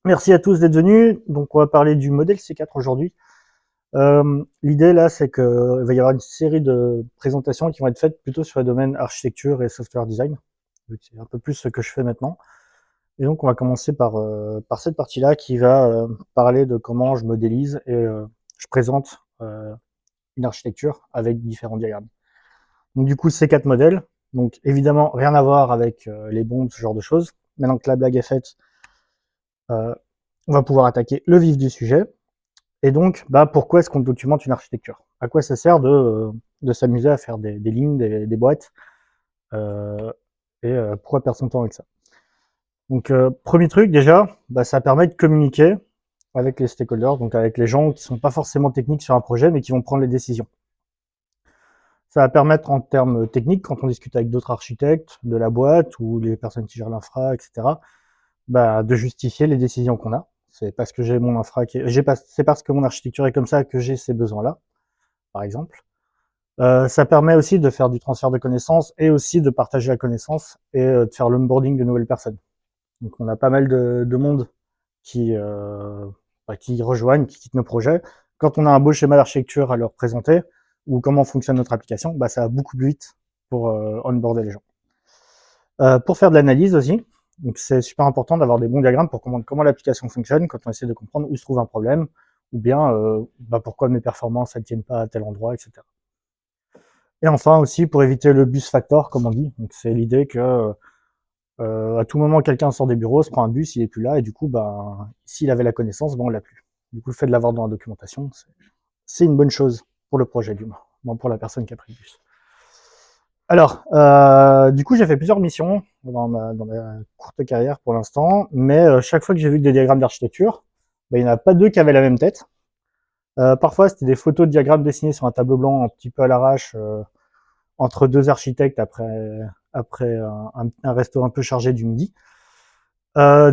Merci à tous d'être venus. Donc, on va parler du modèle C4 aujourd'hui. L'idée là, c'est qu'il va y avoir une série de présentations qui vont être faites plutôt sur les domaines architecture et software design. C'est un peu plus ce que je fais maintenant. Et donc, on va commencer par cette partie-là qui va parler de comment je modélise et je présente une architecture avec différents diagrammes. Donc, du coup, C4 modèles. Donc, évidemment, rien à voir avec les bombes, ce genre de choses. Maintenant que la blague est faite, euh, on va pouvoir attaquer le vif du sujet. Et donc, pourquoi est-ce qu'on documente une architecture? À quoi ça sert de s'amuser à faire des lignes, des boîtes euh, et pourquoi perdre son temps avec ça? Donc, premier truc, déjà, ça permet de communiquer avec les stakeholders, donc avec les gens qui sont pas forcément techniques sur un projet, mais qui vont prendre les décisions. Ça va permettre en termes techniques, quand on discute avec d'autres architectes de la boîte ou les personnes qui gèrent l'infra, etc., de justifier les décisions qu'on a. C'est parce que j'ai mon infra, c'est parce que mon architecture est comme ça que j'ai ces besoins-là, par exemple. Ça permet aussi de faire du transfert de connaissances et aussi de partager la connaissance et de faire l'onboarding de nouvelles personnes. Donc on a pas mal de monde qui, qui rejoignent, qui quittent nos projets. Quand on a un beau schéma d'architecture à leur présenter ou comment fonctionne notre application, ça va beaucoup plus vite pour onboarder les gens. Pour faire de l'analyse aussi, donc c'est super important d'avoir des bons diagrammes pour comprendre comment l'application fonctionne quand on essaie de comprendre où se trouve un problème ou bien pourquoi mes performances ne tiennent pas à tel endroit, etc. Et enfin aussi pour éviter le bus factor, comme on dit. Donc c'est l'idée que à tout moment quelqu'un sort des bureaux, se prend un bus, il est plus là, et du coup, s'il avait la connaissance, on l'a plus. Du coup, le fait de l'avoir dans la documentation, c'est une bonne chose pour le projet du moins, non pour la personne qui a pris le bus. Alors, du coup, j'ai fait plusieurs missions dans ma courte carrière pour l'instant, mais chaque fois que j'ai vu des diagrammes d'architecture, il n'y en a pas deux qui avaient la même tête. Parfois, c'était des photos de diagrammes dessinés sur un tableau blanc un petit peu à l'arrache, entre deux architectes après un resto un peu chargé du midi. Euh,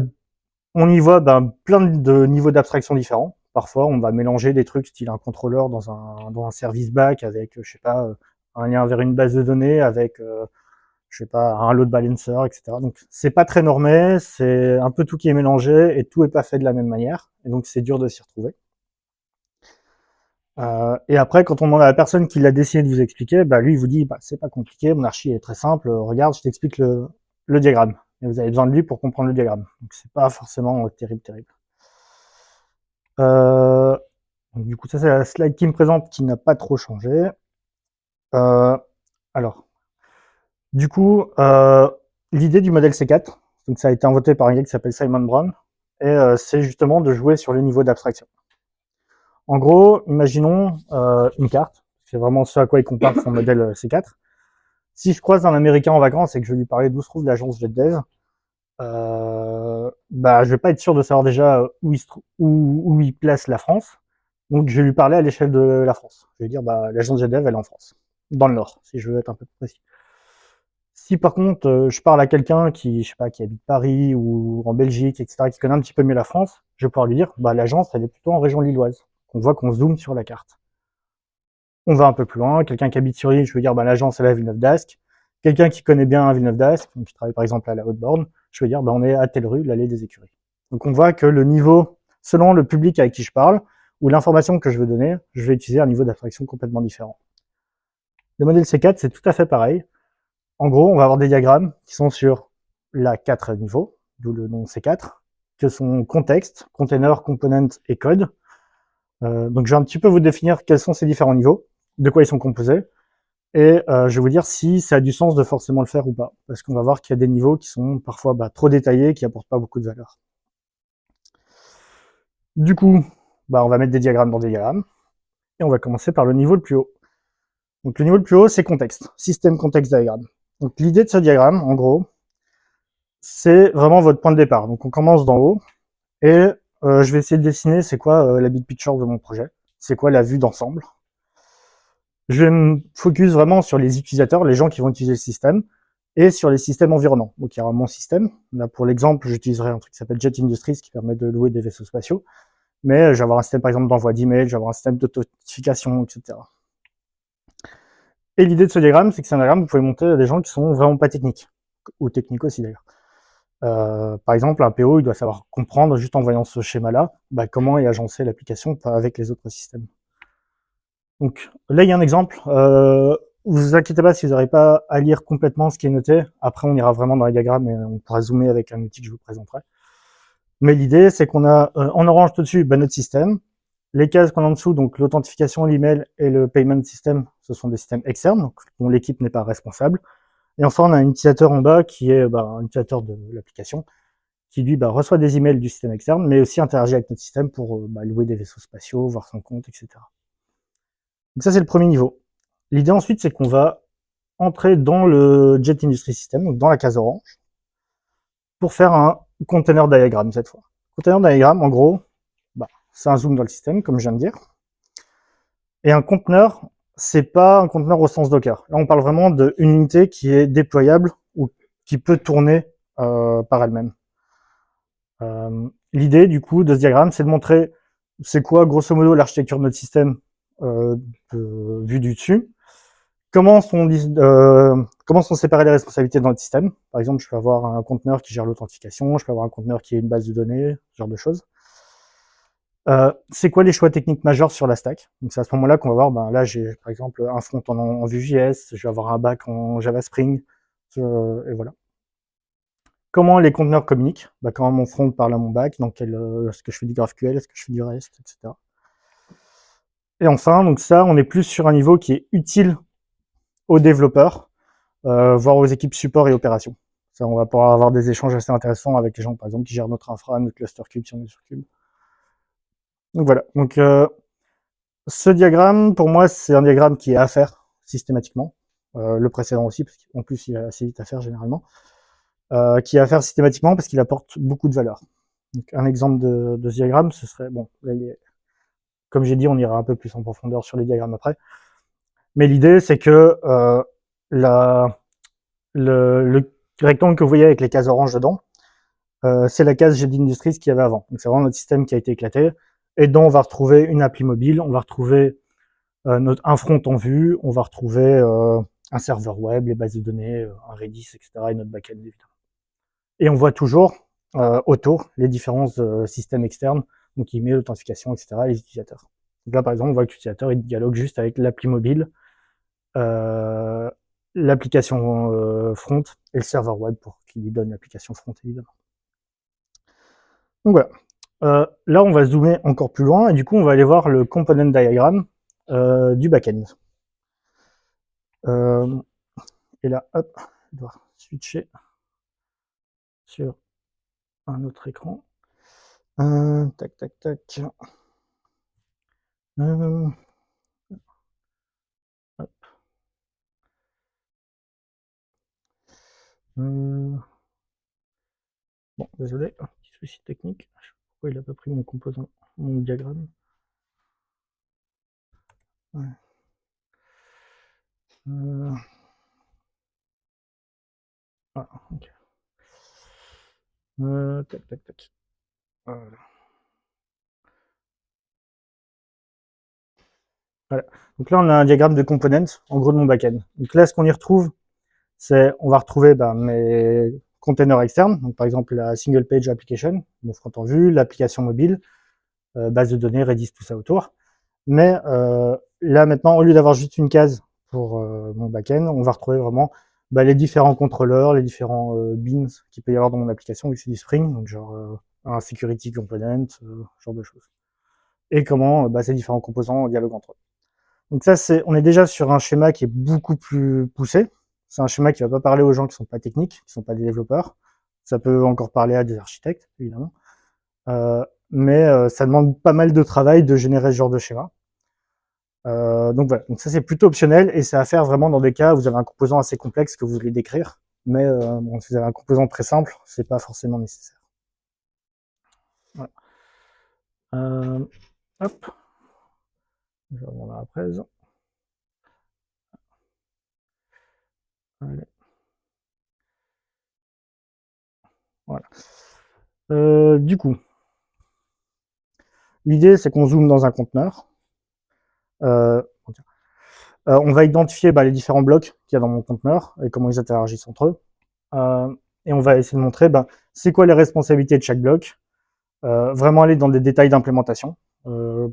on y voit plein de niveaux d'abstraction différents. Parfois, on va mélanger des trucs style un contrôleur dans un service back avec, je sais pas, un lien vers une base de données, avec, je sais pas, un load balancer, etc. Donc, c'est pas très normé, c'est un peu tout qui est mélangé et tout est pas fait de la même manière. Et donc, c'est dur de s'y retrouver. Et après, quand on demande à la personne qui l'a dessiné de vous expliquer, lui, il vous dit, c'est pas compliqué, mon archi est très simple, regarde, je t'explique le diagramme. Et vous avez besoin de lui pour comprendre le diagramme. Donc, c'est pas forcément terrible. Euh, du coup, ça, c'est la slide qui me présente, qui n'a pas trop changé. Euh, alors, du coup, l'idée du modèle C4, donc ça a été inventé par un gars qui s'appelle Simon Brown, et c'est justement de jouer sur les niveaux d'abstraction. En gros, imaginons une carte, c'est vraiment ce à quoi il compare son modèle C4. Si je croise un Américain en vacances et que je vais lui parler d'où se trouve l'agence JetDev, je vais pas être sûr de savoir déjà où il place la France. Donc je vais lui parler à l'échelle de la France. Je vais dire l'agence JetDev elle est en France, dans le Nord, si je veux être un peu plus précis. Si par contre je parle à quelqu'un qui, je sais pas, qui habite Paris ou en Belgique, etc., qui connaît un petit peu mieux la France, je vais pouvoir lui dire l'agence elle est plutôt en région lilloise. On voit qu'on zoome sur la carte. On va un peu plus loin. Quelqu'un qui habite sur l'île, je veux dire, l'agence est à Villeneuve d'Ascq. Quelqu'un qui connaît bien Villeneuve d'Ascq, qui travaille par exemple à la Haute-Borne, je veux dire, on est à telle rue, l'allée des Écuries. Donc on voit que le niveau, selon le public avec qui je parle, ou l'information que je veux donner, je vais utiliser un niveau d'abstraction complètement différent. Le modèle C4, c'est tout à fait pareil. En gros, on va avoir des diagrammes qui sont sur la 4 niveaux, d'où le nom C4, que sont contexte, container, component et code. Donc je vais un petit peu vous définir quels sont ces différents niveaux, de quoi ils sont composés, et je vais vous dire si ça a du sens de forcément le faire ou pas. Parce qu'on va voir qu'il y a des niveaux qui sont parfois trop détaillés, qui apportent pas beaucoup de valeur. Du coup, on va mettre des diagrammes dans des diagrammes. Et on va commencer par le niveau le plus haut. Donc le niveau le plus haut, c'est contexte. Système contexte diagramme. Donc l'idée de ce diagramme, en gros, c'est vraiment votre point de départ. Donc on commence d'en haut. Et je vais essayer de dessiner c'est quoi la big picture de mon projet. C'est quoi la vue d'ensemble. Je vais me focus vraiment sur les utilisateurs, les gens qui vont utiliser le système, et sur les systèmes environnants. Donc il y aura mon système. Là, pour l'exemple, j'utiliserai un truc qui s'appelle Jet Industries qui permet de louer des vaisseaux spatiaux. Mais je vais avoir un système par exemple d'envoi d'email, je vais avoir un système d'authentification, etc. Et l'idée de ce diagramme, c'est que c'est un diagramme où vous pouvez monter à des gens qui sont vraiment pas techniques, ou techniques aussi d'ailleurs. Par exemple, un PO, il doit savoir comprendre, juste en voyant ce schéma-là, comment est agencée l'application avec les autres systèmes. Donc là, il y a un exemple. Vous inquiétez pas si vous n'aurez pas à lire complètement ce qui est noté. Après, on ira vraiment dans les diagrammes et on pourra zoomer avec un outil que je vous présenterai. Mais l'idée, c'est qu'on a en orange tout dessus notre système. Les cases qu'on a en dessous, donc l'authentification, l'email et le payment system, ce sont des systèmes externes, donc dont l'équipe n'est pas responsable. Et enfin, on a un utilisateur en bas qui est un utilisateur de l'application, qui lui reçoit des emails du système externe, mais aussi interagit avec notre système pour louer des vaisseaux spatiaux, voir son compte, etc. Donc ça, c'est le premier niveau. L'idée ensuite, c'est qu'on va entrer dans le Jet Industry System, donc dans la case orange, pour faire un container diagramme cette fois. Container diagramme, en gros, c'est un zoom dans le système, comme je viens de dire. Et un conteneur, c'est pas un conteneur au sens Docker. Là, on parle vraiment d'une unité qui est déployable ou qui peut tourner par elle-même. L'idée, du coup, de ce diagramme, c'est de montrer c'est quoi, grosso modo, l'architecture de notre système vue du dessus. Comment sont séparées les responsabilités dans notre système. Par exemple, je peux avoir un conteneur qui gère l'authentification, je peux avoir un conteneur qui est une base de données, ce genre de choses. C'est quoi les choix techniques majeurs sur la stack? Donc c'est à ce moment-là qu'on va voir, là j'ai par exemple un front en Vue.js, je vais avoir un back en Java Spring, et voilà. Comment les conteneurs communiquent? Comment mon front parle à mon back, est-ce que je fais du GraphQL, est-ce que je fais du REST, etc. Et enfin, donc ça, on est plus sur un niveau qui est utile aux développeurs, voire aux équipes support et opération. Ça, on va pouvoir avoir des échanges assez intéressants avec les gens, par exemple, qui gèrent notre infra, notre cluster cube si on est sur Cube. Donc voilà. Donc ce diagramme, pour moi, c'est un diagramme qui est à faire systématiquement. Le précédent aussi, parce qu'en plus, il est assez vite à faire généralement. Qui est à faire systématiquement parce qu'il apporte beaucoup de valeur. Donc, un exemple de ce diagramme, ce serait, là, comme j'ai dit, on ira un peu plus en profondeur sur les diagrammes après. Mais l'idée, c'est que le rectangle que vous voyez avec les cases oranges dedans, c'est la case Jet Industries qu'il y avait avant. Donc c'est vraiment notre système qui a été éclaté. Et dedans, on va retrouver une appli mobile, on va retrouver un front en vue, on va retrouver un serveur web, les bases de données, un Redis, etc. et notre backend, évidemment. Et on voit toujours autour les différents systèmes externes, donc email, authentification, etc. et les utilisateurs. Donc là, par exemple, on voit que l'utilisateur il dialogue juste avec l'appli mobile, l'application front et le serveur web pour qu'il lui donne l'application front, évidemment. Donc voilà. Là, on va zoomer encore plus loin et du coup, on va aller voir le component diagram du backend. Et là, hop, je dois switcher sur un autre écran. Tac, tac, tac. Hop. Bon, désolé, un petit souci technique. Je sais pas pourquoi il n'a pas pris mon composant, mon diagramme. Ouais. Ah, ok. Tac, tac, tac. Voilà. Voilà. Donc là, on a un diagramme de components, en gros de mon backend. Donc là, ce qu'on y retrouve, c'est, on va retrouver mes containers externes, donc par exemple la single page application, mon front en vue, l'application mobile, base de données, Redis, tout ça autour. Mais là maintenant, au lieu d'avoir juste une case pour mon backend, on va retrouver vraiment les différents contrôleurs, les différents beans qu'il peut y avoir dans mon application, vu que c'est du Spring, donc genre un security component, ce genre de choses. Et comment ces différents composants dialoguent entre eux. Donc ça, on est déjà sur un schéma qui est beaucoup plus poussé. C'est un schéma qui va pas parler aux gens qui sont pas techniques, qui sont pas des développeurs. Ça peut encore parler à des architectes, évidemment. Mais ça demande pas mal de travail de générer ce genre de schéma. Donc voilà, donc ça c'est plutôt optionnel et c'est à faire vraiment dans des cas où vous avez un composant assez complexe que vous voulez décrire, mais si vous avez un composant très simple, c'est pas forcément nécessaire. Voilà. Hop, je vais revenir après. Allez. Voilà. Du coup, l'idée c'est qu'on zoome dans un conteneur. On va identifier les différents blocs qu'il y a dans mon conteneur et comment ils interagissent entre eux. et on va essayer de montrer c'est quoi les responsabilités de chaque bloc, vraiment aller dans des détails d'implémentation.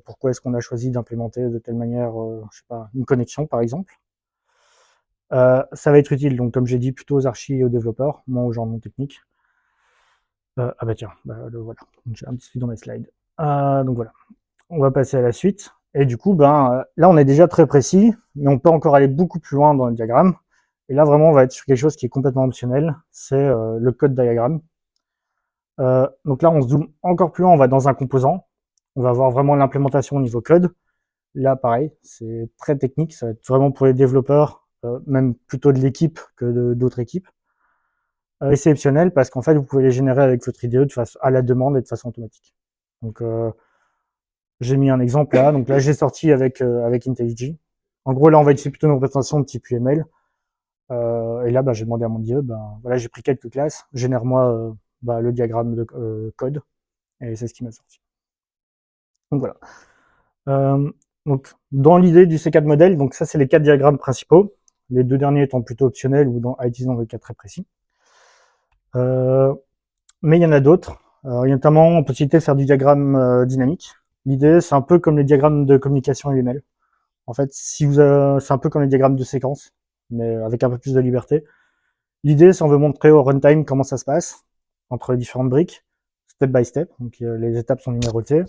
Pourquoi est-ce qu'on a choisi d'implémenter de telle manière, je sais pas, une connexion par exemple. Ça va être utile, donc comme j'ai dit, plutôt aux archis et aux développeurs, moins aux gens non techniques. Ah bah tiens, le voilà, j'ai un petit truc dans mes slides. Donc voilà, on va passer à la suite. Et du coup, là on est déjà très précis, mais on peut encore aller beaucoup plus loin dans le diagramme. Et là vraiment, on va être sur quelque chose qui est complètement optionnel, c'est le code diagramme. Donc là, on se zoome encore plus loin, on va dans un composant. On va voir vraiment l'implémentation au niveau code. Là, pareil, c'est très technique, ça va être vraiment pour les développeurs, même plutôt de l'équipe que d'autres équipes. Et c'est optionnel parce qu'en fait, vous pouvez les générer avec votre IDE de façon à la demande et de façon automatique. Donc, j'ai mis un exemple là. Donc là, j'ai sorti avec IntelliJ. En gros, là, on va utiliser plutôt une représentation de type UML. Et là, j'ai demandé à mon IDE, voilà, j'ai pris quelques classes, génère-moi le diagramme de code, et c'est ce qui m'a sorti. Donc voilà. Donc, dans l'idée du C4 modèle, donc ça, c'est les 4 diagrammes principaux. Les 2 derniers étant plutôt optionnels ou à utiliser dans le cas très précis. Mais il y en a d'autres. Notamment, on peut citer faire du diagramme dynamique. L'idée, c'est un peu comme les diagrammes de communication UML. En fait, c'est un peu comme les diagrammes de séquence, mais avec un peu plus de liberté. L'idée, c'est on veut montrer au runtime comment ça se passe entre les différentes briques, step by step. Donc, les étapes sont numérotées.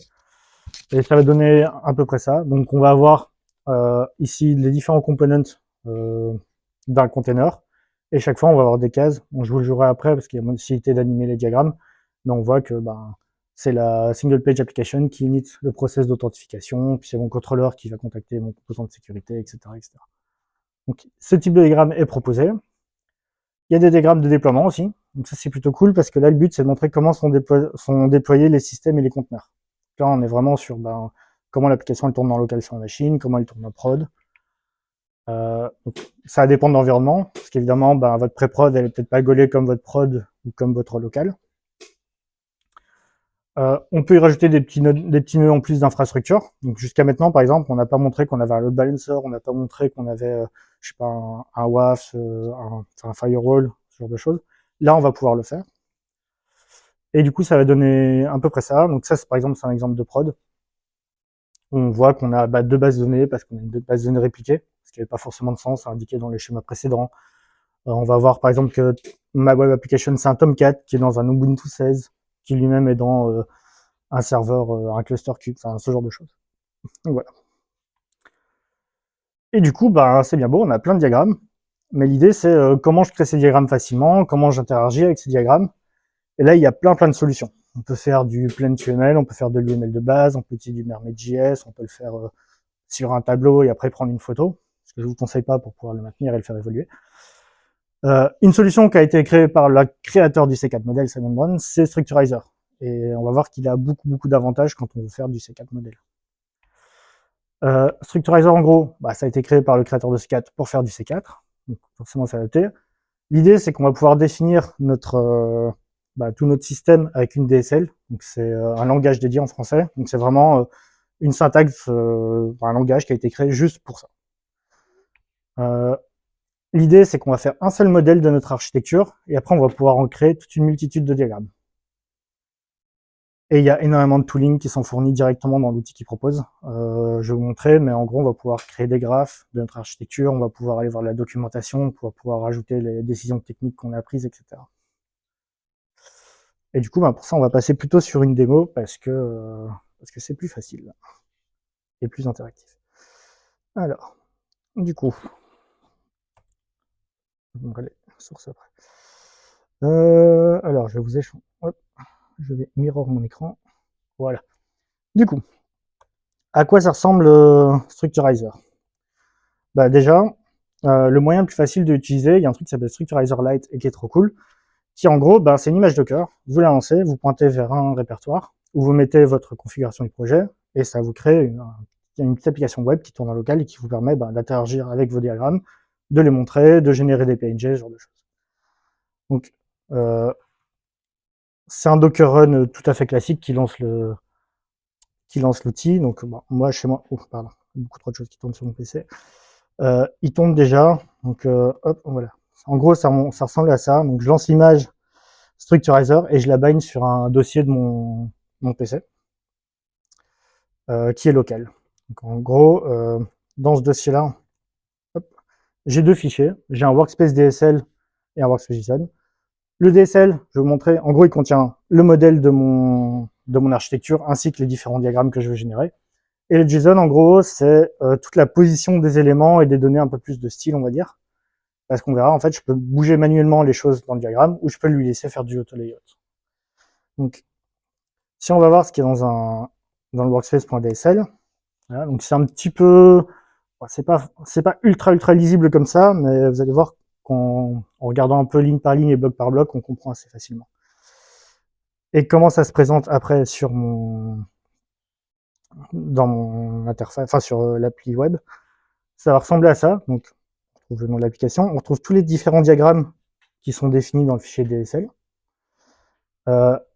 Et ça va donner à peu près ça. Donc, on va avoir ici les différents components d'un container. Et chaque fois, on va avoir des cases. Bon, je vous le jouerai après parce qu'il y a possibilité d'animer les diagrammes. Mais on voit que c'est la single page application qui init le process d'authentification. Puis c'est mon contrôleur qui va contacter mon composant de sécurité, etc., etc. Donc, ce type de diagramme est proposé. Il y a des diagrammes de déploiement aussi. Donc ça, c'est plutôt cool parce que là, le but, c'est de montrer comment sont déployés les systèmes et les conteneurs. Là, on est vraiment sur comment l'application elle tourne en local sur la machine, comment elle tourne en prod. Donc, ça dépend de l'environnement, parce qu'évidemment, votre pré-prod, elle est peut-être pas gaulée comme votre prod ou comme votre local. On peut y rajouter des petits nœuds en plus d'infrastructure. Donc jusqu'à maintenant, par exemple, on n'a pas montré qu'on avait un load balancer, on n'a pas montré qu'on avait, je sais pas, un WAF, un firewall, ce genre de choses. Là, on va pouvoir le faire. Et du coup, ça va donner à peu près ça. Donc ça, par exemple, c'est un exemple de prod. On voit qu'on a 2 bases de données parce qu'on a une base de données répliquée, ce qui n'avait pas forcément de sens à indiquer dans les schémas précédents. On va voir par exemple que ma web application, c'est un Tomcat qui est dans un Ubuntu 16, qui lui-même est dans un serveur, un cluster cube, enfin ce genre de choses. Donc voilà. Et du coup, c'est bien beau, on a plein de diagrammes, mais l'idée c'est comment je crée ces diagrammes facilement, comment j'interagis avec ces diagrammes. Et là, il y a plein de solutions. On peut faire du plain UML, on peut faire de l'UML de base, on peut utiliser du Mermaid.js, on peut le faire sur un tableau et après prendre une photo, ce que je vous conseille pas pour pouvoir le maintenir et le faire évoluer. Une solution qui a été créée par le créateur du C4 modèle, Simon Brown, c'est Structurizer. Et on va voir qu'il a beaucoup d'avantages quand on veut faire du C4 modèle. Structurizer, en gros, ça a été créé par le créateur de C4 pour faire du C4. Donc forcément, c'est adapté. L'idée, c'est qu'on va pouvoir définir tout notre système avec une DSL. Donc c'est un langage dédié en français. Donc c'est vraiment une syntaxe, un langage qui a été créé juste pour ça. L'idée, c'est qu'on va faire un seul modèle de notre architecture, et après, on va pouvoir en créer toute une multitude de diagrammes. Et il y a énormément de tooling qui sont fournis directement dans l'outil qu'ils proposent. Je vais vous montrer, mais en gros, on va pouvoir créer des graphes de notre architecture, on va pouvoir aller voir la documentation, on va pouvoir rajouter les décisions techniques qu'on a prises, etc. Et du coup, pour ça, on va passer plutôt sur une démo, parce que c'est plus facile et plus interactif. Alors, du coup, on va aller sur ça après. Alors, je vais vous échanger. Je vais mirror mon écran. Voilà. Du coup, à quoi ça ressemble Structurizer? Déjà, le moyen le plus facile d'utiliser, il y a un truc qui s'appelle Structurizer Lite et qui est trop cool, qui en gros, c'est une image Docker. Vous la lancez, vous pointez vers un répertoire, où vous mettez votre configuration du projet, et ça vous crée une petite application web qui tourne en local et qui vous permet d'interagir avec vos diagrammes, de les montrer, de générer des PNG, ce genre de choses. Donc, c'est un Docker Run tout à fait classique qui lance l'outil. Donc, moi, chez moi, pardon, beaucoup trop de choses qui tournent sur mon PC. Il tourne déjà. Donc, hop, voilà. En gros, ça ressemble à ça. Donc, je lance l'image structurizer et je la bind sur un dossier de mon PC qui est local. Donc en gros, dans ce dossier-là, j'ai 2 fichiers. J'ai un workspace DSL et un workspace JSON. Le DSL, je vais vous montrer, en gros, il contient le modèle de mon architecture ainsi que les différents diagrammes que je veux générer. Et le JSON, en gros, c'est toute la position des éléments et des données un peu plus de style, on va dire. Parce qu'on verra, en fait, je peux bouger manuellement les choses dans le diagramme ou je peux lui laisser faire du auto-layout. Donc, si on va voir ce qui est dans le workspace.dsl, voilà, donc c'est un petit peu, c'est pas ultra lisible comme ça, mais vous allez voir qu'en regardant un peu ligne par ligne et bloc par bloc, on comprend assez facilement. Et comment ça se présente après dans mon interface, enfin sur l'appli web, ça va ressembler à ça. Donc, on trouve le nom de l'application, on retrouve tous les différents diagrammes qui sont définis dans le fichier DSL.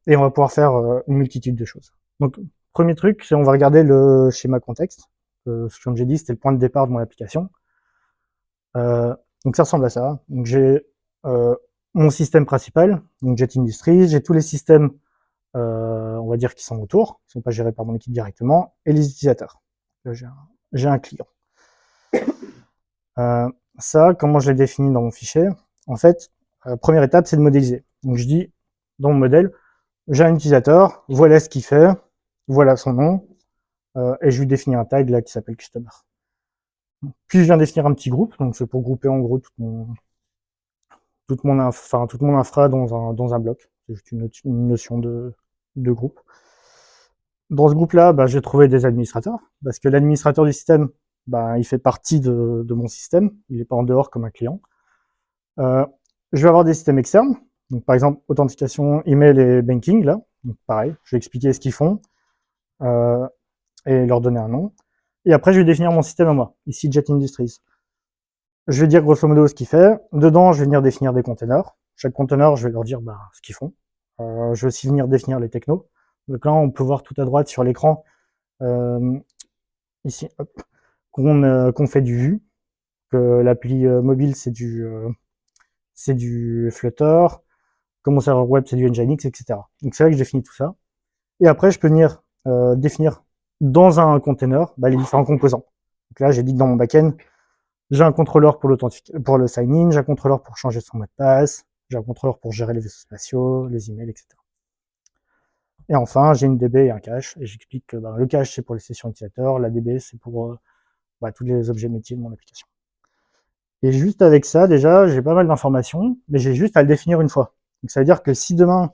Et on va pouvoir faire une multitude de choses. Donc, premier truc, c'est on va regarder le schéma contexte. Comme j'ai dit, c'était le point de départ de mon application. Donc ça ressemble à ça. Donc j'ai mon système principal, donc Jet Industries, j'ai tous les systèmes, on va dire, qui sont autour, qui sont pas gérés par mon équipe directement, et les utilisateurs. Là, j'ai un client. Ça, comment je l'ai défini dans mon fichier? En fait, première étape, c'est de modéliser. Donc je dis, dans mon modèle, j'ai un utilisateur, voilà ce qu'il fait, voilà son nom, et je lui définis un tag là qui s'appelle customer. Puis je viens définir un petit groupe, donc c'est pour grouper en gros toute mon infra dans un bloc. C'est juste une notion de groupe. Dans ce groupe-là, bah, j'ai trouvé des administrateurs, parce que l'administrateur du système, bah, il fait partie de mon système, il n'est pas en dehors comme un client. Je vais avoir des systèmes externes, donc par exemple authentification, email et banking, là. Donc pareil, je vais expliquer ce qu'ils font et leur donner un nom. Et après, je vais définir mon système à moi, ici Jet Industries. Je vais dire grosso modo ce qu'il fait. Dedans, je vais venir définir des containers. Chaque container, je vais leur dire ce qu'ils font. Je vais aussi venir définir les technos. Donc là, on peut voir tout à droite sur l'écran, ici, qu'on fait du Vue, que l'appli mobile, c'est du Flutter, que mon serveur web, c'est du Nginx, etc. Donc c'est là que je définis tout ça. Et après, je peux venir définir dans un container les différents composants. Donc là, j'ai dit que dans mon backend, j'ai un contrôleur pour le sign-in, j'ai un contrôleur pour changer son mot de passe, j'ai un contrôleur pour gérer les vaisseaux spatiaux, les emails, etc. Et enfin, j'ai une DB et un cache, et j'explique que le cache, c'est pour les sessions utilisateurs, la DB, c'est pour tous les objets métiers de mon application. Et juste avec ça, déjà, j'ai pas mal d'informations, mais j'ai juste à le définir une fois. Donc ça veut dire que si demain,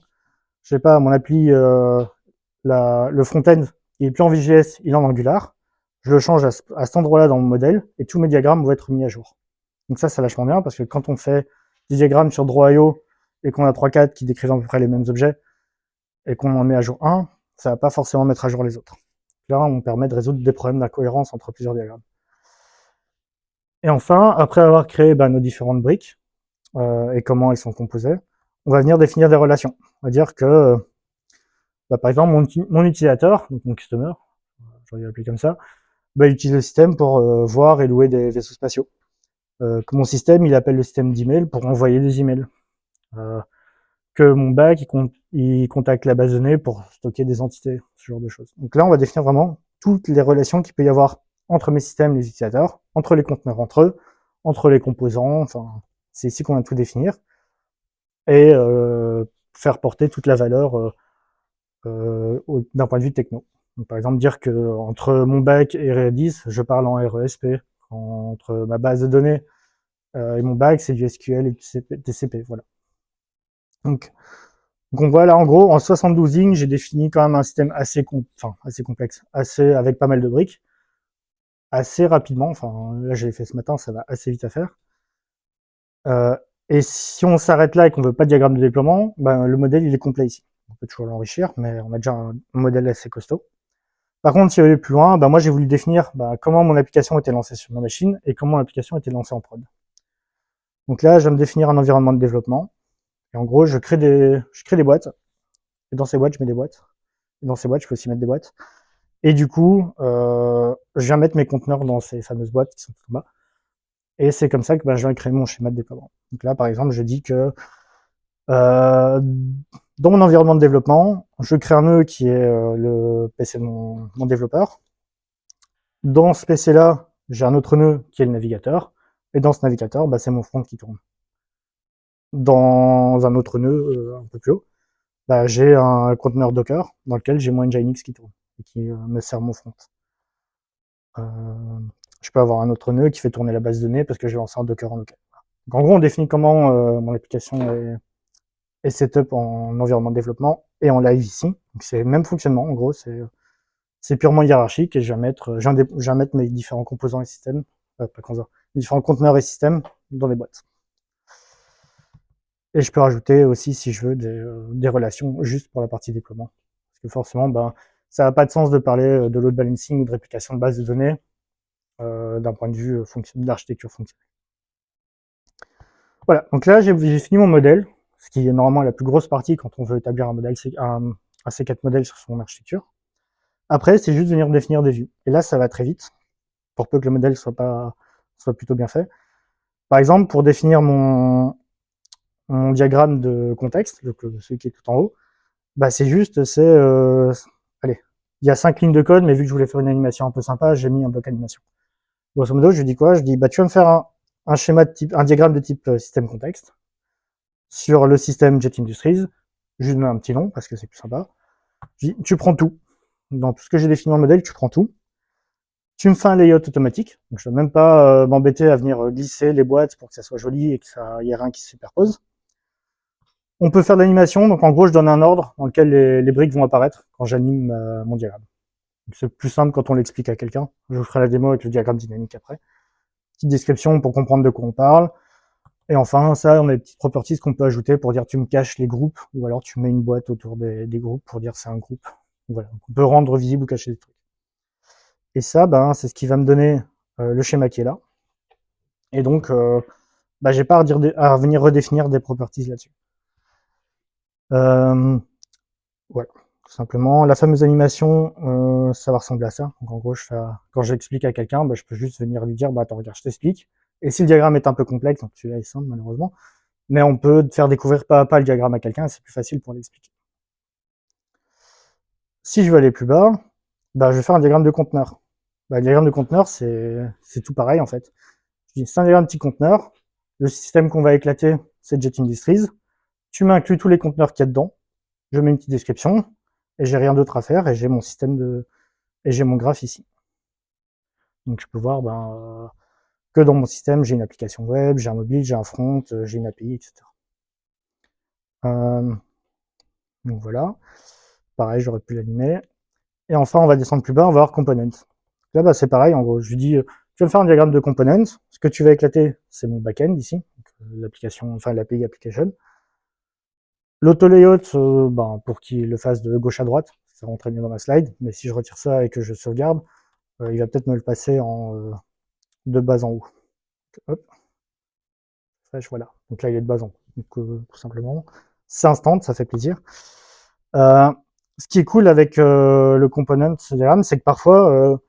je sais pas, mon appli, le front-end, il est plus en Vue.js, il est en Angular, je le change à cet endroit-là dans mon modèle, et tous mes diagrammes vont être mis à jour. Donc ça, c'est vachement bien, parce que quand on fait des diagrammes sur Draw.io, et qu'on a 3-4 qui décrivent à peu près les mêmes objets, et qu'on en met à jour un, ça va pas forcément mettre à jour les autres. Là, on permet de résoudre des problèmes d'incohérence entre plusieurs diagrammes. Et enfin, après avoir créé nos différentes briques, et comment elles sont composées, on va venir définir des relations. On va dire que, par exemple, mon utilisateur, donc mon customer, je vais l'appeler comme ça, il utilise le système pour voir et louer des vaisseaux spatiaux. Que mon système, il appelle le système d'email pour envoyer des emails. Que mon back, il contacte la base de données pour stocker des entités, ce genre de choses. Donc là, on va définir vraiment toutes les relations qu'il peut y avoir entre mes systèmes, les utilisateurs, entre les conteneurs entre eux, entre les composants, enfin, c'est ici qu'on va tout définir, et faire porter toute la valeur d'un point de vue techno. Donc, par exemple, dire que entre mon back et Redis, je parle en RESP. Entre ma base de données et mon back, c'est du SQL et du TCP. Voilà. Donc on voit là, en gros, en 72 lignes, j'ai défini quand même un système assez complexe, avec pas mal de briques, assez rapidement. Enfin, là, je l'ai fait ce matin, ça va assez vite à faire. Et si on s'arrête là et qu'on veut pas de diagramme de déploiement, le modèle, il est complet ici. On peut toujours l'enrichir, mais on a déjà un modèle assez costaud. Par contre, si on veut aller plus loin, moi, j'ai voulu définir comment mon application était lancée sur ma machine et comment l'application était lancée en prod. Donc là, je vais me définir un environnement de développement. Et en gros, je crée des boîtes. Et dans ces boîtes, je mets des boîtes. Et dans ces boîtes, je peux aussi mettre des boîtes. Et du coup, je viens mettre mes conteneurs dans ces fameuses boîtes qui sont tout en bas. Et c'est comme ça que je viens créer mon schéma de déploiement. Donc là, par exemple, je dis que Dans mon environnement de développement, je crée un nœud qui est le PC de mon développeur. Dans ce PC-là, j'ai un autre nœud qui est le navigateur. Et dans ce navigateur, bah, c'est mon front qui tourne. Dans un autre nœud, un peu plus haut, bah, j'ai un conteneur Docker dans lequel j'ai mon Nginx qui tourne et qui me sert mon front. Je peux avoir un autre nœud qui fait tourner la base de données parce que j'ai lancé un Docker en local. Donc, en gros, on définit comment mon application est setup en environnement de développement et en live ici. Donc c'est le même fonctionnement, en gros, c'est purement hiérarchique et je vais mettre mes différents composants et systèmes, pas composants, mes différents conteneurs et systèmes dans des boîtes. Et je peux rajouter aussi, si je veux, des relations juste pour la partie déploiement. Parce que forcément, ben, ça n'a pas de sens de parler de load balancing ou de réplication de base de données d'un point de vue d'architecture fonctionnelle. Voilà, donc là, j'ai fini mon modèle, ce qui est normalement la plus grosse partie quand on veut établir un modèle, un C4 modèle sur son architecture. Après, c'est juste venir définir des vues. Et là, ça va très vite, pour peu que le modèle soit plutôt bien fait. Par exemple, pour définir mon diagramme de contexte, donc celui qui est tout en haut, bah c'est juste, allez, il y a 5 lignes de code, mais vu que je voulais faire une animation un peu sympa, j'ai mis un bloc animation. Grosso modo, je lui dis quoi? Je dis, bah tu vas me faire un schéma de type, un diagramme de type système contexte sur le système Jet Industries. Je lui mets un petit nom parce que c'est plus sympa. Je dis, tu prends tout. Dans tout ce que j'ai défini dans le modèle, tu prends tout. Tu me fais un layout automatique. Donc je ne dois même pas m'embêter à venir glisser les boîtes pour que ça soit joli et qu'il n'y ait rien qui se superpose. On peut faire de l'animation, donc en gros, je donne un ordre dans lequel les briques vont apparaître quand j'anime mon diagramme. C'est plus simple quand on l'explique à quelqu'un. Je vous ferai la démo avec le diagramme dynamique après. Petite description pour comprendre de quoi on parle. Et enfin, ça, on a des petites properties qu'on peut ajouter pour dire tu me caches les groupes, ou alors tu mets une boîte autour des groupes pour dire c'est un groupe. Voilà. Donc on peut rendre visible ou cacher des trucs. Et ça, ben, c'est ce qui va me donner le schéma qui est là. Et donc, bah, j'ai pas à venir redéfinir des properties là-dessus. Voilà, tout simplement. La fameuse animation, ça va ressembler à ça. Donc en gros, quand j'explique à quelqu'un, bah, je peux juste venir lui dire, bah attends, regarde, je t'explique. Et si le diagramme est un peu complexe, donc celui-là est simple malheureusement, mais on peut faire découvrir pas à pas le diagramme à quelqu'un, c'est plus facile pour l'expliquer. Si je veux aller plus bas, bah, je vais faire un diagramme de conteneur. Bah, le diagramme de conteneur, c'est tout pareil en fait. Je dis, c'est un diagramme petit conteneur. Le système qu'on va éclater, c'est Jet Industries. Tu m'inclus tous les conteneurs qu'il y a dedans. Je mets une petite description et j'ai rien d'autre à faire et j'ai mon système et j'ai mon graphe ici. Donc je peux voir que dans mon système, j'ai une application web, j'ai un mobile, j'ai un front, j'ai une API, etc. Donc voilà. Pareil, j'aurais pu l'animer. Et enfin, on va descendre plus bas, on va voir component. Là, bah, c'est pareil, en gros, je lui dis, tu vas me faire un diagramme de component. Ce que tu vas éclater, c'est mon backend ici, l'application, enfin l'API application. L'auto-layout, pour qu'il le fasse de gauche à droite, ça rentre très bien dans ma slide, mais si je retire ça et que je sauvegarde, il va peut-être me le passer de bas en haut. Hop, voilà. Donc là, il est de bas en haut. Donc, tout simplement, c'est instant, ça fait plaisir. Ce qui est cool avec le component diagramme, c'est que parfois,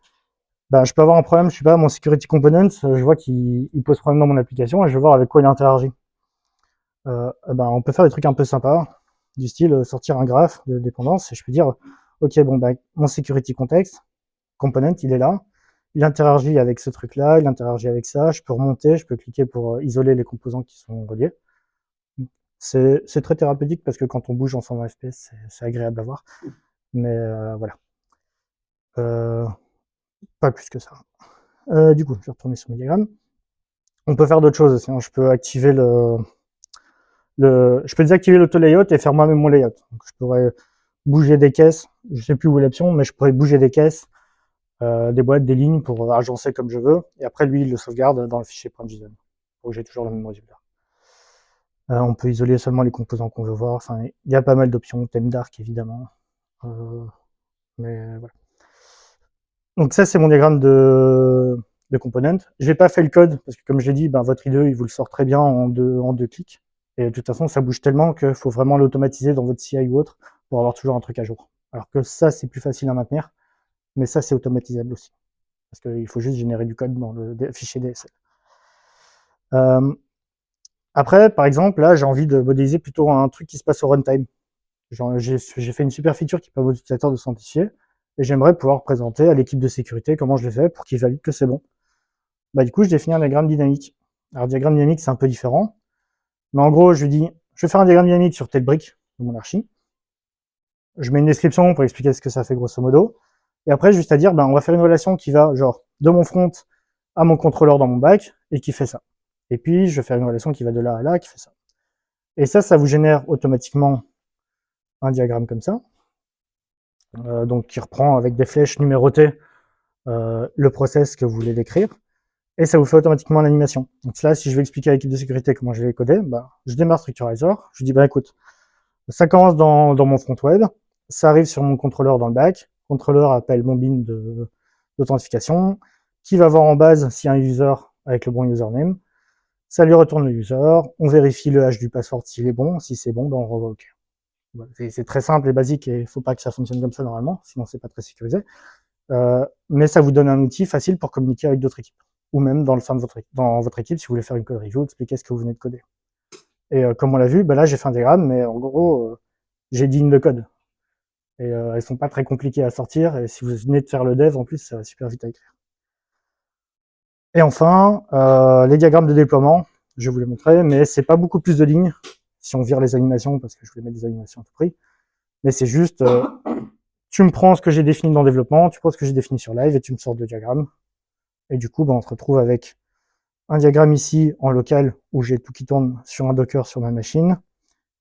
je peux avoir un problème, je sais pas, mon security component, je vois qu'il pose problème dans mon application et je veux voir avec quoi il interagit. On peut faire des trucs un peu sympas, du style sortir un graphe de dépendance et je peux dire, ok, mon security context, component, il est là, il interagit avec ce truc-là, il interagit avec ça, je peux remonter, je peux cliquer pour isoler les composants qui sont reliés. C'est très thérapeutique parce que quand on bouge en 120 fps, c'est agréable à voir. Mais voilà. Pas plus que ça. Du coup, je vais retourner sur mes diagrammes. On peut faire d'autres choses aussi. Hein. Je peux activer je peux désactiver l'auto-layout et faire moi-même mon layout. Donc, je pourrais bouger des caisses, je sais plus où est l'option, mais je pourrais bouger des caisses, des boîtes, des lignes pour agencer comme je veux. Et après, lui, il le sauvegarde dans le fichier .json. Donc, j'ai toujours le même résultat. On peut isoler seulement les composants qu'on veut voir. Enfin, il y a pas mal d'options. Thème dark, évidemment. Mais voilà. Donc ça, c'est mon diagramme de component. Je n'ai pas fait le code, parce que comme j'ai dit, votre IDE, il vous le sort très bien en deux clics. Et de toute façon, ça bouge tellement qu'il faut vraiment l'automatiser dans votre CI ou autre pour avoir toujours un truc à jour. Alors que ça, c'est plus facile à maintenir, mais ça, c'est automatisable aussi. Parce qu'il faut juste générer du code dans le fichier DSL. Après, par exemple, là, j'ai envie de modéliser plutôt un truc qui se passe au runtime. J'ai fait une super feature qui permet aux utilisateurs de s'identifier, et j'aimerais pouvoir présenter à l'équipe de sécurité comment je l'ai fait pour qu'ils valident que c'est bon. Bah, du coup, je définis un diagramme dynamique. Alors, diagramme dynamique, c'est un peu différent, mais en gros, je lui dis, je vais faire un diagramme dynamique sur telle brique de mon archi. Je mets une description pour expliquer ce que ça fait grosso modo. Et après, juste à dire, ben, on va faire une relation qui va, genre, de mon front à mon contrôleur dans mon back, et qui fait ça. Et puis, je vais faire une relation qui va de là à là, qui fait ça. Et ça vous génère automatiquement un diagramme comme ça, donc qui reprend avec des flèches numérotées le process que vous voulez décrire, et ça vous fait automatiquement l'animation. Donc là, si je vais expliquer à l'équipe de sécurité comment je vais coder, bah, je démarre Structurizer, je dis, bah écoute, ça commence dans mon front web, ça arrive sur mon contrôleur dans le back, le contrôleur appelle mon bin d'authentification, qui va voir en base s'il y a un user avec le bon username, ça lui retourne le user, on vérifie le hash du password s'il est bon, si c'est bon, ben on renvoie OK. Voilà, c'est très simple et basique et il ne faut pas que ça fonctionne comme ça normalement, sinon c'est pas très sécurisé. Mais ça vous donne un outil facile pour communiquer avec d'autres équipes, ou même dans le sein de dans votre équipe si vous voulez faire une code review, expliquer ce que vous venez de coder. Et comme on l'a vu, ben là j'ai fait un diagramme, mais en gros j'ai 10 lignes de code. Et elles sont pas très compliquées à sortir, et si vous venez de faire le dev, en plus, ça va super vite à écrire. Et enfin, les diagrammes de déploiement, je vais vous les montrer, mais c'est pas beaucoup plus de lignes, si on vire les animations, parce que je voulais mettre des animations à tout prix, mais c'est juste, tu me prends ce que j'ai défini dans le développement, tu prends ce que j'ai défini sur live, et tu me sors le diagramme. Et du coup, ben, on se retrouve avec un diagramme ici, en local, où j'ai tout qui tourne sur un Docker sur ma machine,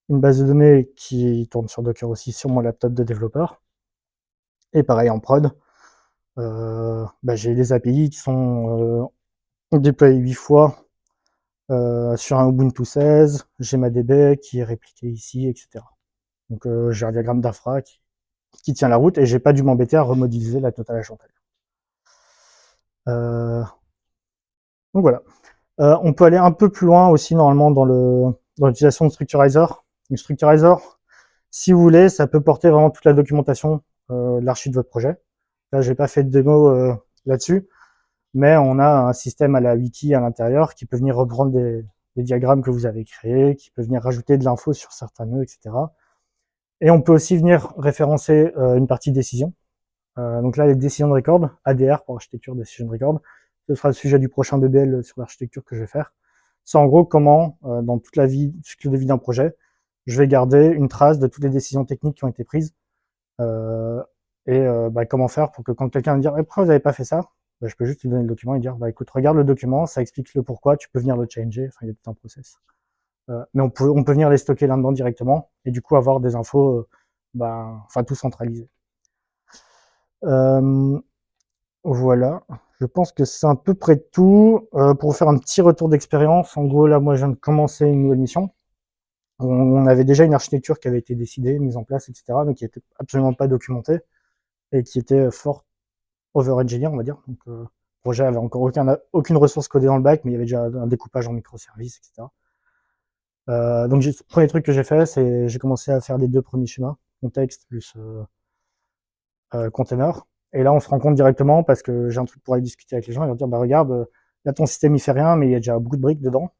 une base de données qui tourne sur Docker aussi sur mon laptop de développeur, et pareil en prod, bah, j'ai les API qui sont déployées 8 fois sur un Ubuntu 16, j'ai ma DB qui est répliquée ici, etc. Donc j'ai un diagramme d'infra qui tient la route et j'ai pas dû m'embêter à remodéliser la totale à Chantal. Euh, donc voilà. On peut aller un peu plus loin aussi normalement dans l'utilisation de Structurizer. Le Structurizer, si vous voulez, ça peut porter vraiment toute la documentation de l'archi de votre projet. Là, j'ai pas fait de démo là-dessus, mais on a un système à la wiki à l'intérieur qui peut venir reprendre des diagrammes que vous avez créés, qui peut venir rajouter de l'info sur certains nœuds, etc. Et on peut aussi venir référencer une partie décision. Donc là, les décisions de record, ADR pour architecture decision record, ce sera le sujet du prochain BBL sur l'architecture que je vais faire. C'est en gros comment, dans toute la vie, cycle de vie d'un projet, je vais garder une trace de toutes les décisions techniques qui ont été prises. Euh, et bah, comment faire pour que quand quelqu'un me dit eh, pourquoi vous n'avez pas fait ça, bah, je peux juste lui donner le document et dire bah écoute, regarde le document, ça explique le pourquoi, tu peux venir le changer, enfin il y a tout un process. Mais on peut venir les stocker là-dedans directement et du coup avoir des infos, bah, enfin tout centralisé. Euh, voilà, je pense que c'est à peu près tout. Pour vous faire un petit retour d'expérience, en gros là moi je viens de commencer une nouvelle mission. On avait déjà une architecture qui avait été décidée, mise en place, etc., mais qui n'était absolument pas documentée et qui était fort over-engineer, on va dire. Donc, le projet avait encore aucune ressource codée dans le bac, mais il y avait déjà un découpage en microservices, etc. Donc, le premier truc que j'ai fait, c'est j'ai commencé à faire les 2 premiers schémas, contexte plus container. Et là, on se rend compte directement, parce que j'ai un truc pour aller discuter avec les gens et leur dire, bah regarde, là ton système il fait rien, mais il y a déjà beaucoup de briques dedans.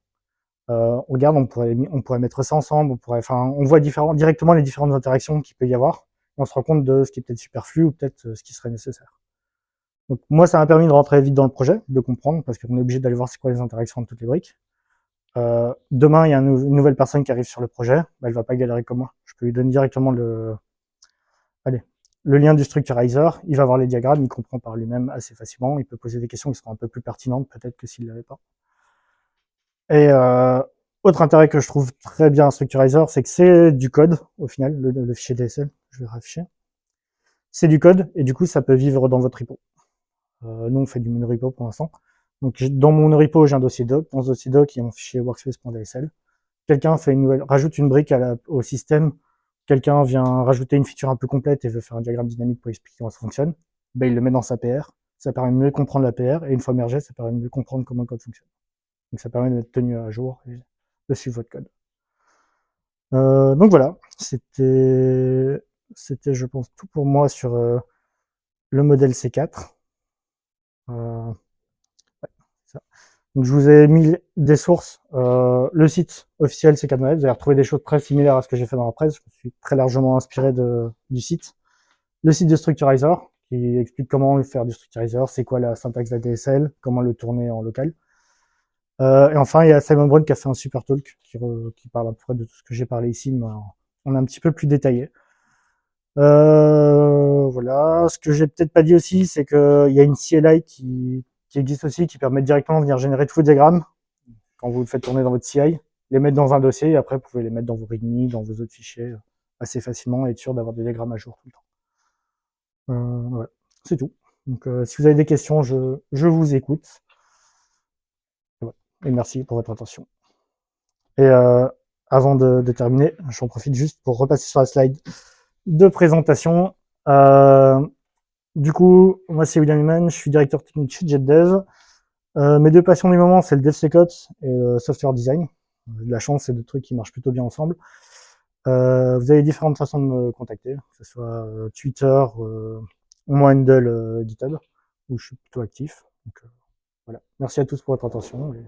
On regarde, on pourrait mettre ça ensemble, on voit directement les différentes interactions qu'il peut y avoir, et on se rend compte de ce qui est peut-être superflu ou peut-être ce qui serait nécessaire. Donc moi, ça m'a permis de rentrer vite dans le projet, de comprendre, parce qu'on est obligé d'aller voir c'est quoi les interactions entre toutes les briques. Demain, il y a une nouvelle personne qui arrive sur le projet, bah, elle va pas galérer comme moi. Je peux lui donner directement allez, le lien du structurizer, il va voir les diagrammes, il comprend par lui-même assez facilement, il peut poser des questions qui seront un peu plus pertinentes peut-être que s'il l'avait pas. Et autre intérêt que je trouve très bien à Structurizer, c'est que c'est du code, au final, le fichier DSL, je vais le rafficher. C'est du code, et du coup, ça peut vivre dans votre repo. Nous, on fait du monorepo pour l'instant. Donc, dans mon monorepo, j'ai un dossier doc. Dans ce dossier doc, il y a mon fichier workspace.dsl. Quelqu'un rajoute une brique au système. Quelqu'un vient rajouter une feature un peu complète et veut faire un diagramme dynamique pour expliquer comment ça fonctionne. Ben, il le met dans sa PR. Ça permet de mieux comprendre la PR. Et une fois mergé, ça permet de mieux comprendre comment le code fonctionne. Donc, ça permet d'être tenu à jour et de suivre votre code. Donc voilà, c'était, je pense, tout pour moi sur le modèle C4. Euh, ça. Donc, je vous ai mis des sources. Le site officiel C4Model, vous allez retrouver des choses très similaires à ce que j'ai fait dans la presse. Je me suis très largement inspiré du site. Le site de Structurizer, qui explique comment faire du Structurizer, c'est quoi la syntaxe d'ADSL, comment le tourner en local. Et enfin, il y a Simon Brown qui a fait un super talk qui parle à peu près de tout ce que j'ai parlé ici, mais on est un petit peu plus détaillé. Voilà. Ce que j'ai peut-être pas dit aussi, c'est qu'il y a une CLI qui existe aussi, qui permet directement de venir générer tous vos diagrammes quand vous le faites tourner dans votre CI, les mettre dans un dossier, et après vous pouvez les mettre dans vos README, dans vos autres fichiers assez facilement et être sûr d'avoir des diagrammes à jour tout le temps. Ouais, c'est tout. Donc si vous avez des questions, je vous écoute. Ouais. Et merci pour votre attention. Et avant de terminer, j'en profite juste pour repasser sur la slide de présentation. Du coup, moi c'est William Human, je suis directeur technique chez JetDev. Mes deux passions du moment, c'est le DevSecOps et le software design. J'ai de la chance, c'est deux trucs qui marchent plutôt bien ensemble. Vous avez différentes façons de me contacter, que ce soit Twitter, mon handle GitHub, où je suis plutôt actif. Donc, voilà. Merci à tous pour votre attention. Et